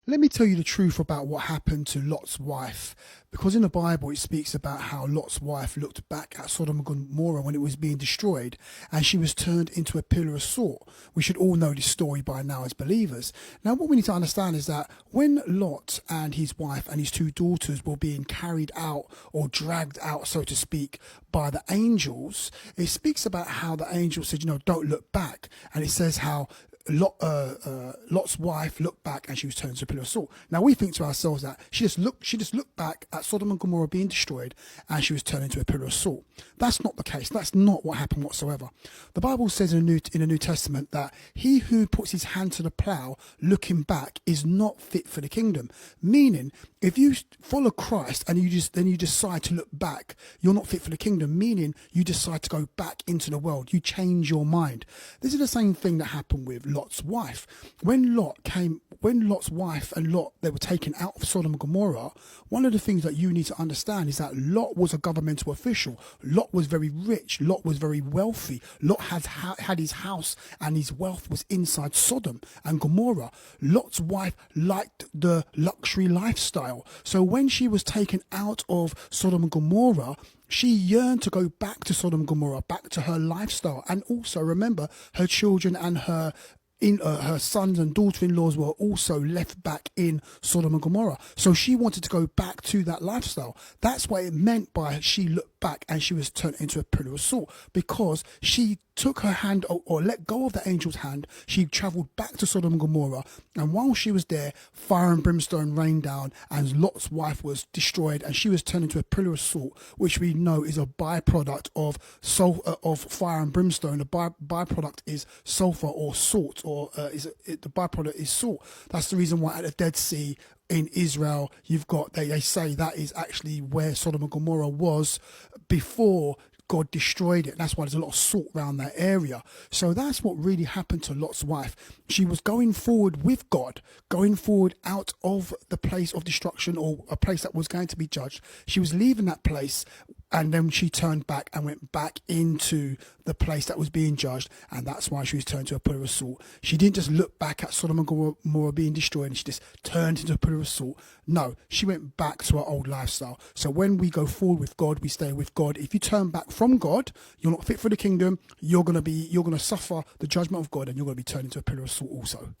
Let me tell you the truth about what happened to Lot's wife. Because in the Bible it speaks about how Lot's wife looked back at Sodom and Gomorrah when it was being destroyed and she was turned into a pillar of salt. We should all know this story by now as believers. Now what we need to understand is that when Lot and his wife and his two daughters were being carried out or dragged out, so to speak, by the angels, it speaks about how the angel said, don't look back. And it says how Lot's wife looked back and she was turned into a pillar of salt. Now we think to ourselves that she just looked back at Sodom and Gomorrah being destroyed and she was turned into a pillar of salt. That's not the case. That's not what happened whatsoever. The Bible says in the New Testament that he who puts his hand to the plow looking back is not fit for the kingdom. Meaning, if you follow Christ and you decide to look back, you're not fit for the kingdom. Meaning, you decide to go back into the world. You change your mind. This is the same thing that happened with Lot's wife. When Lot's wife and Lot, they were taken out of Sodom and Gomorrah, one of the things that you need to understand is that Lot was a governmental official. Lot was very rich. Lot was very wealthy. Lot had his house and his wealth was inside Sodom and Gomorrah. Lot's wife liked the luxury lifestyle. So when she was taken out of Sodom and Gomorrah, she yearned to go back to Sodom and Gomorrah, back to her lifestyle. And also remember, her children and her sons and daughter-in-laws were also left back in Sodom and Gomorrah. So she wanted to go back to that lifestyle. That's what it meant by she looked back and she was turned into a pillar of salt, because she took her hand or let go of the angel's hand. She travelled back to Sodom and Gomorrah, and while she was there, fire and brimstone rained down and Lot's wife was destroyed and she was turned into a pillar of salt, which we know is a byproduct of fire and brimstone. The byproduct is sulfur or salt, or the byproduct is salt. That's the reason why at the Dead Sea in Israel, you've got, they say that is actually where Sodom and Gomorrah was before God destroyed it. That's why there's a lot of salt around that area. So that's what really happened to Lot's wife. She was going forward with God, going forward out of the place of destruction, or a place that was going to be judged. She was leaving that place, and then she turned back and went back into the place that was being judged, and that's why she was turned to a pillar of salt. She didn't just look back at Sodom and Gomorrah being destroyed and she just turned into a pillar of salt. No, she went back to her old lifestyle. So when we go forward with God, we stay with God. If you turn back from God, you're not fit for the kingdom. You're gonna suffer the judgment of God, and you're gonna be turned into a pillar of salt also.